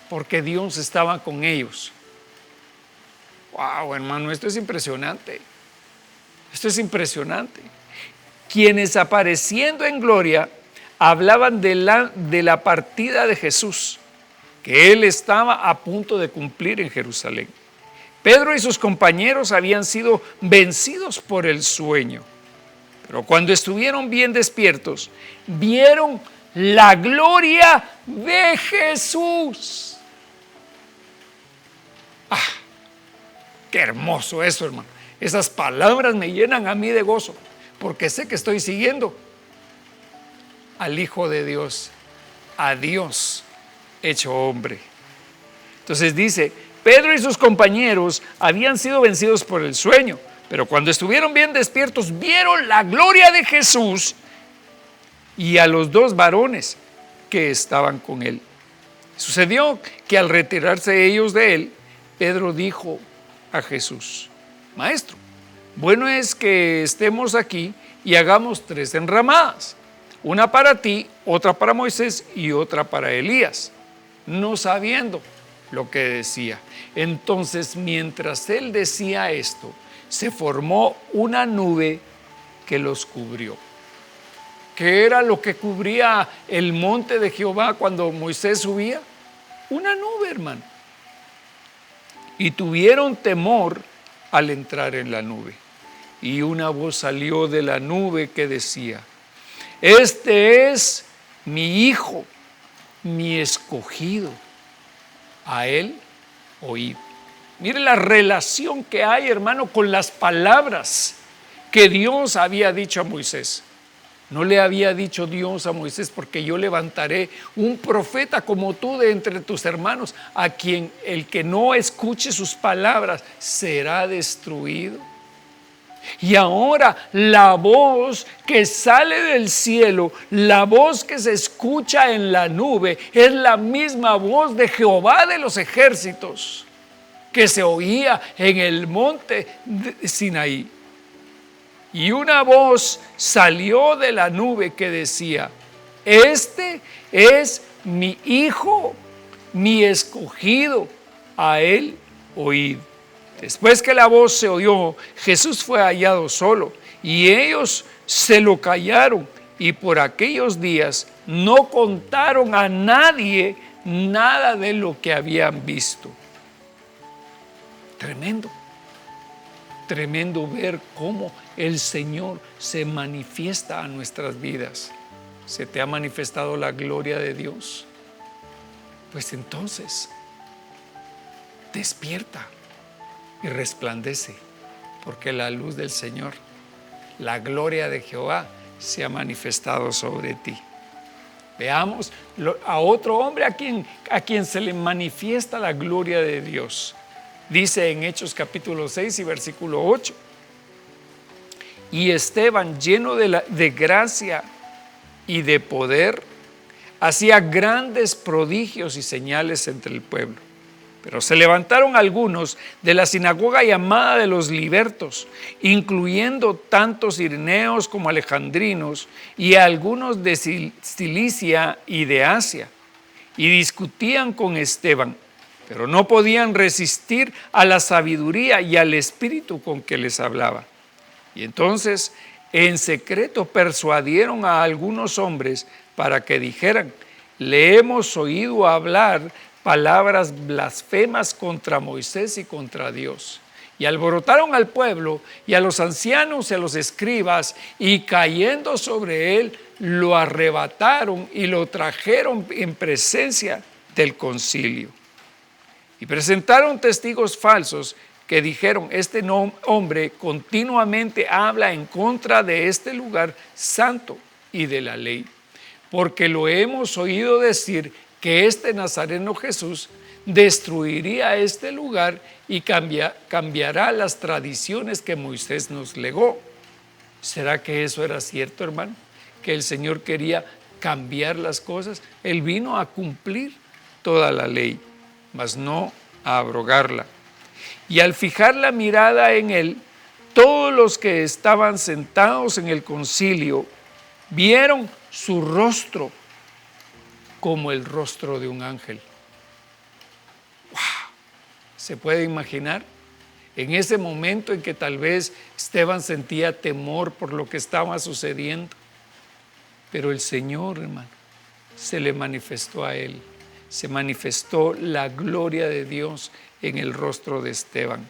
porque Dios estaba con ellos. Wow, hermano, esto es impresionante. Esto es impresionante. Quienes apareciendo en gloria hablaban de la partida de Jesús, que él estaba a punto de cumplir en Jerusalén. Pedro y sus compañeros habían sido vencidos por el sueño, pero cuando estuvieron bien despiertos, vieron la gloria de Jesús. ¡Ah! ¡Qué hermoso eso, hermano! Esas palabras me llenan a mí de gozo, porque sé que estoy siguiendo al Hijo de Dios, a Dios hecho hombre. Entonces dice, Pedro y sus compañeros habían sido vencidos por el sueño, pero cuando estuvieron bien despiertos, vieron la gloria de Jesús y a los dos varones que estaban con él. Sucedió que al retirarse ellos de él, Pedro dijo a Jesús, Maestro, bueno es que estemos aquí y hagamos 3 enramadas, una para ti, otra para Moisés y otra para Elías, no sabiendo lo que decía. Entonces, mientras él decía esto, se formó una nube que los cubrió. ¿Qué era lo que cubría el monte de Jehová cuando Moisés subía? Una nube, hermano. Y tuvieron temor al entrar en la nube. Y una voz salió de la nube que decía, este es mi hijo, mi escogido, a él oíd. Mire la relación que hay, hermano, con las palabras que Dios había dicho a Moisés. No le había dicho Dios a Moisés, porque yo levantaré un profeta como tú de entre tus hermanos, a quien el que no escuche sus palabras será destruido. Y ahora la voz que sale del cielo, la voz que se escucha en la nube, es la misma voz de Jehová de los ejércitos que se oía en el monte de Sinaí. Y una voz salió de la nube que decía, este es mi hijo, mi escogido, a él oíd. Después que la voz se oyó, Jesús fue hallado solo y ellos se lo callaron y por aquellos días no contaron a nadie nada de lo que habían visto. Tremendo, tremendo ver cómo el Señor se manifiesta a nuestras vidas. ¿Se te ha manifestado la gloria de Dios? Pues entonces, despierta y resplandece, porque la luz del Señor, la gloria de Jehová, se ha manifestado sobre ti. Veamos a otro hombre a quien se le manifiesta la gloria de Dios. Dice en Hechos capítulo 6 y versículo 8, y Esteban, lleno de gracia y de poder, hacía grandes prodigios y señales entre el pueblo. Pero se levantaron algunos de la sinagoga llamada de los libertos, incluyendo tanto cireneos como alejandrinos y algunos de Cilicia y de Asia, y discutían con Esteban, pero no podían resistir a la sabiduría y al espíritu con que les hablaba. Y entonces, en secreto, persuadieron a algunos hombres para que dijeran, le hemos oído hablar palabras blasfemas contra Moisés y contra Dios. Y alborotaron al pueblo y a los ancianos y a los escribas, y cayendo sobre él, lo arrebataron y lo trajeron en presencia del concilio. Y presentaron testigos falsos que dijeron, este hombre continuamente habla en contra de este lugar santo y de la ley, porque lo hemos oído decir que este Nazareno Jesús destruiría este lugar y cambiará las tradiciones que Moisés nos legó. ¿Será que eso era cierto, hermano? Que el Señor quería cambiar las cosas. Él vino a cumplir toda la ley, mas no a abrogarla. Y al fijar la mirada en él, todos los que estaban sentados en el concilio vieron su rostro como el rostro de un ángel. ¡Wow! ¿Se puede imaginar? En ese momento en que tal vez Esteban sentía temor por lo que estaba sucediendo, pero el Señor, hermano, se le manifestó a él. Se manifestó la gloria de Dios en el rostro de Esteban.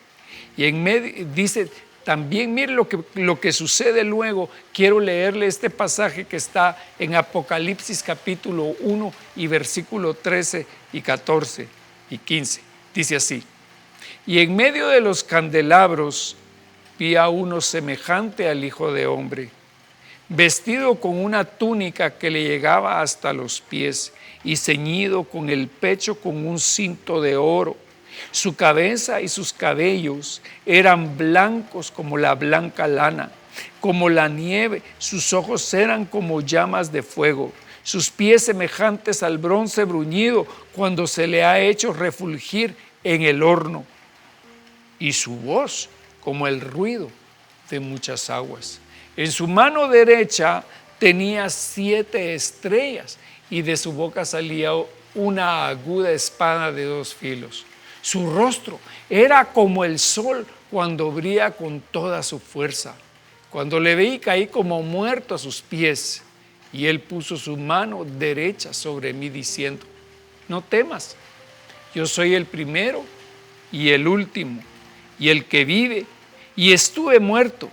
Y en medio, dice, también mire lo que sucede luego. Quiero leerle este pasaje que está en Apocalipsis capítulo 1 y versículo 13 y 14 y 15. Dice así: y en medio de los candelabros vi a uno semejante al Hijo de Hombre, vestido con una túnica que le llegaba hasta los pies y ceñido con el pecho con un cinto de oro. Su cabeza y sus cabellos eran blancos como la blanca lana, como la nieve. Sus ojos eran como llamas de fuego, sus pies semejantes al bronce bruñido cuando se le ha hecho refulgir en el horno, y su voz como el ruido de muchas aguas. En su mano derecha tenía 7 estrellas y de su boca salía una aguda espada de 2 filos. Su rostro era como el sol cuando brilla con toda su fuerza. Cuando le vi, caí como muerto a sus pies, y él puso su mano derecha sobre mí diciendo: no temas, yo soy el primero y el último y el que vive, y estuve muerto,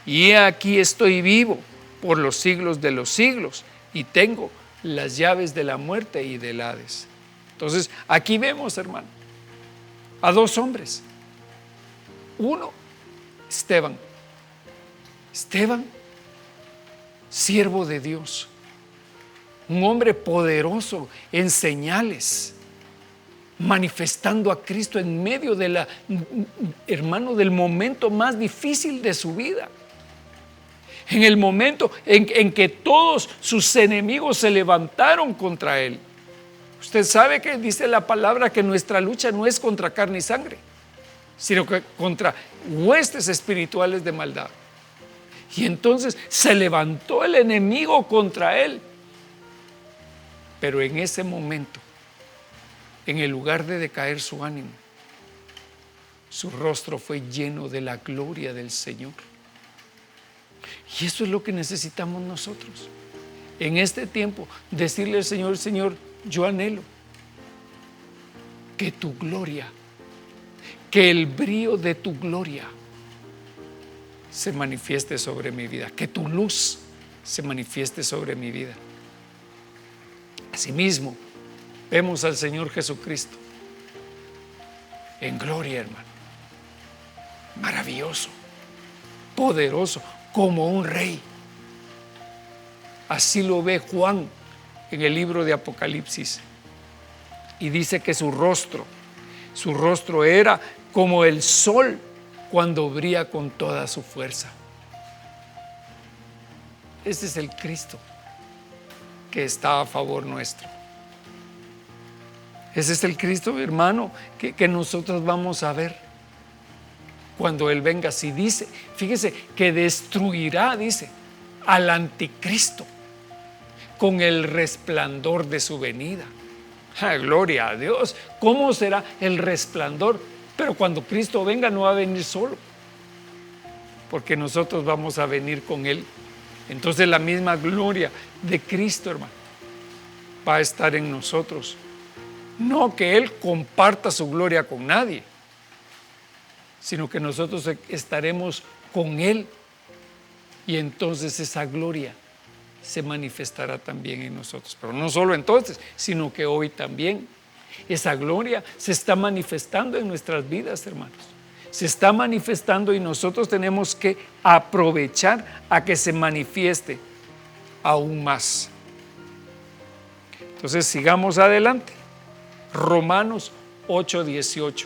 y he aquí estoy vivo por los siglos de los siglos, y tengo las llaves de la muerte y del Hades. Entonces aquí vemos, hermano, a 2 hombres. Uno, Esteban, siervo de Dios, un hombre poderoso en señales, manifestando a Cristo en medio de hermano, del momento más difícil de su vida. En el momento en que todos sus enemigos se levantaron contra él. Usted sabe que dice la palabra que nuestra lucha no es contra carne y sangre, sino que contra huestes espirituales de maldad. Y entonces se levantó el enemigo contra él. Pero en ese momento, en el lugar de decaer su ánimo, su rostro fue lleno de la gloria del Señor. Y eso es lo que necesitamos nosotros en este tiempo, decirle al Señor: Señor, yo anhelo que tu gloria, que el brillo de tu gloria se manifieste sobre mi vida, que tu luz se manifieste sobre mi vida. Asimismo, vemos al Señor Jesucristo en gloria, hermano, maravilloso, poderoso, como un rey. Así lo ve Juan en el libro de Apocalipsis, y dice que su rostro era como el sol cuando brilla con toda su fuerza. Ese es el Cristo que está a favor nuestro. Ese es el Cristo, hermano, que nosotros vamos a ver cuando Él venga. Si dice, fíjese, que destruirá, dice, al anticristo con el resplandor de su venida. Gloria a Dios. ¿Cómo será el resplandor? Pero cuando Cristo venga no va a venir solo, porque nosotros vamos a venir con Él. Entonces la misma gloria de Cristo, hermano, va a estar en nosotros. No que Él comparta su gloria con nadie, sino que nosotros estaremos con Él, y entonces esa gloria se manifestará también en nosotros. Pero no solo entonces, sino que hoy también. Esa gloria se está manifestando en nuestras vidas, hermanos. Se está manifestando, y nosotros tenemos que aprovechar a que se manifieste aún más. Entonces sigamos adelante. Romanos 8:18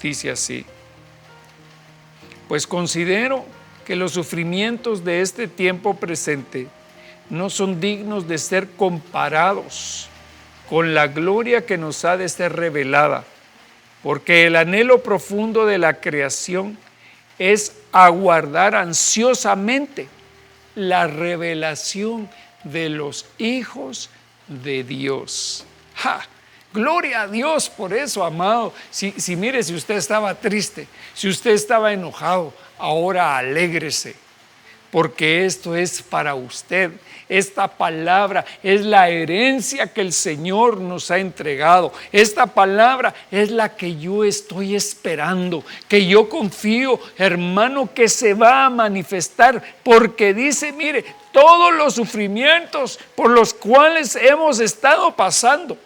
dice así: pues considero que los sufrimientos de este tiempo presente no son dignos de ser comparados con la gloria que nos ha de ser revelada, porque el anhelo profundo de la creación es aguardar ansiosamente la revelación de los hijos de Dios. ¡Ja! Gloria a Dios por eso, amado. Mire, si usted estaba triste, si usted estaba enojado, ahora alégrese, porque esto es para usted. Esta palabra es la herencia que el Señor nos ha entregado. Esta palabra es la que yo estoy esperando, que yo confío, hermano, que se va a manifestar, porque dice, mire, todos los sufrimientos por los cuales hemos estado pasando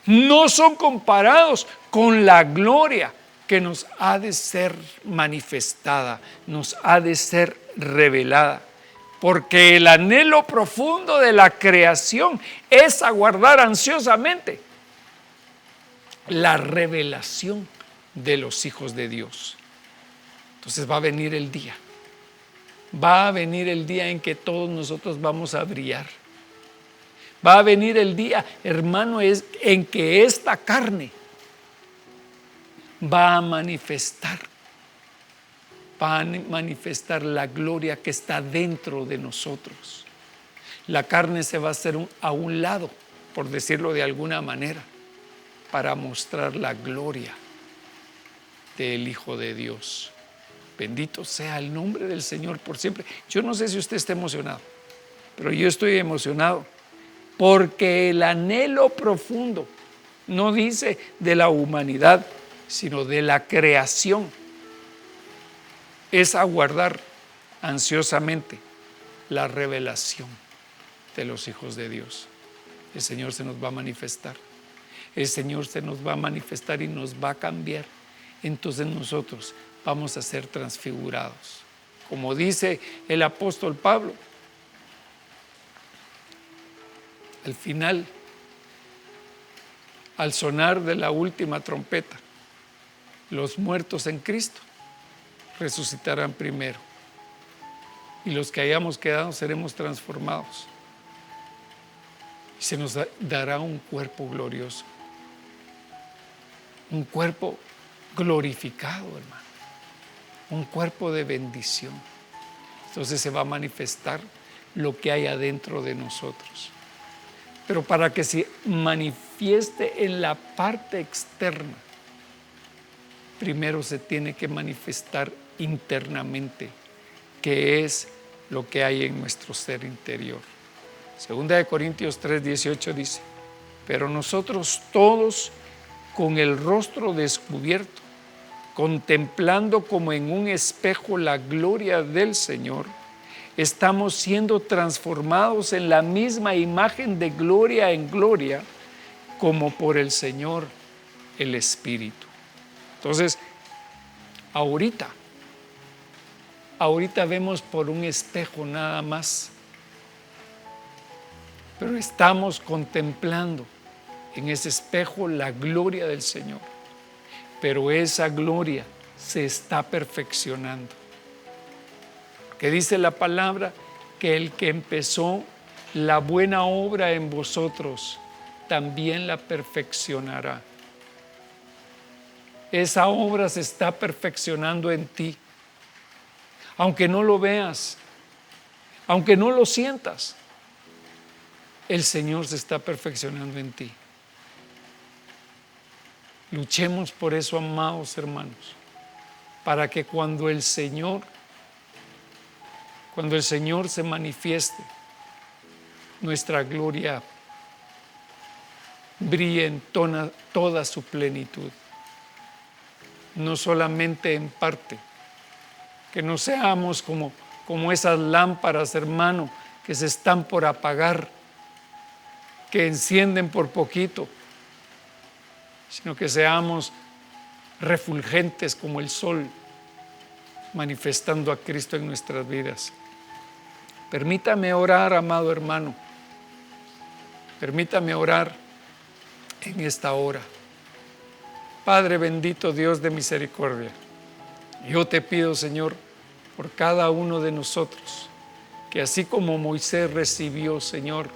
no son comparados con la gloria que nos ha de ser manifestada, nos ha de ser revelada. Porque el anhelo profundo de la creación es aguardar ansiosamente la revelación de los hijos de Dios. Entonces va a venir el día. Va a venir el día en que todos nosotros vamos a brillar. Va a venir el día, hermano, en que esta carne va a manifestar la gloria que está dentro de nosotros. La carne se va a hacer a un lado, por decirlo de alguna manera, para mostrar la gloria del Hijo de Dios. Bendito sea el nombre del Señor por siempre. Yo no sé si usted está emocionado, pero yo estoy emocionado porque el anhelo profundo no dice de la humanidad, sino de la creación, es aguardar ansiosamente la revelación de los hijos de Dios. El Señor se nos va a manifestar. El Señor se nos va a manifestar y nos va a cambiar. Entonces nosotros vamos a ser transfigurados. Como dice el apóstol Pablo, al final, al sonar de la última trompeta, los muertos en Cristo resucitarán primero, y los que hayamos quedado seremos transformados y se nos dará un cuerpo glorioso, un cuerpo glorificado, hermano, un cuerpo de bendición. Entonces se va a manifestar lo que hay adentro de nosotros, pero para que se manifieste en la parte externa, primero se tiene que manifestar internamente, que es lo que hay en nuestro ser interior. Segunda de Corintios 3:18 dice, pero nosotros todos con el rostro descubierto, contemplando como en un espejo la gloria del Señor, estamos siendo transformados en la misma imagen de gloria en gloria, como por el Señor el Espíritu. Entonces, ahorita vemos por un espejo nada más, pero estamos contemplando en ese espejo la gloria del Señor, pero esa gloria se está perfeccionando. Que dice la palabra que el que empezó la buena obra en vosotros también la perfeccionará. Esa obra se está perfeccionando en ti. Aunque no lo veas, aunque no lo sientas, el Señor se está perfeccionando en ti. Luchemos por eso, amados hermanos, para que cuando el Señor se manifieste, nuestra gloria brille en toda su plenitud. No solamente en parte, que no seamos como esas lámparas, hermano, que se están por apagar, que encienden por poquito, sino que seamos refulgentes como el sol, manifestando a Cristo en nuestras vidas. Permítame orar, amado hermano, permítame orar en esta hora. Padre bendito, Dios de misericordia, yo te pido, Señor, por cada uno de nosotros, que así como Moisés recibió, Señor,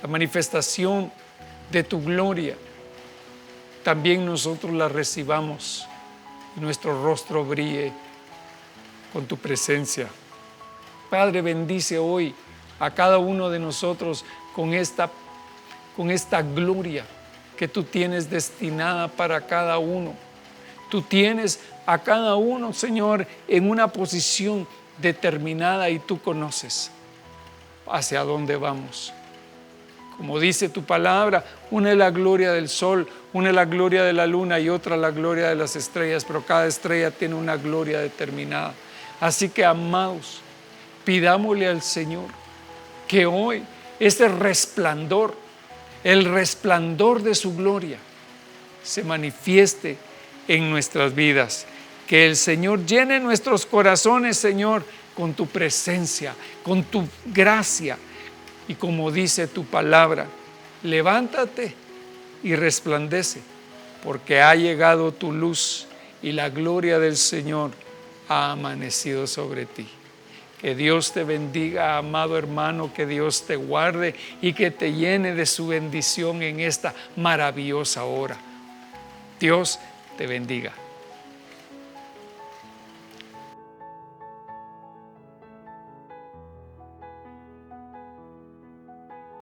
la manifestación de tu gloria, también nosotros la recibamos y nuestro rostro brille con tu presencia. Padre, bendice hoy a cada uno de nosotros con esta gloria que tú tienes destinada para cada uno. Tú tienes a cada uno, Señor, en una posición determinada y tú conoces hacia dónde vamos. Como dice tu palabra, una es la gloria del sol, una es la gloria de la luna y otra la gloria de las estrellas, pero cada estrella tiene una gloria determinada. Así que, amados, pidámosle al Señor que hoy este resplandor, el resplandor de su gloria, se manifieste en nuestras vidas. Que el Señor llene nuestros corazones, Señor, con tu presencia, con tu gracia. Y como dice tu palabra, levántate y resplandece, porque ha llegado tu luz y la gloria del Señor ha amanecido sobre ti. Que Dios te bendiga, amado hermano, que Dios te guarde y que te llene de su bendición en esta maravillosa hora. Dios te bendiga.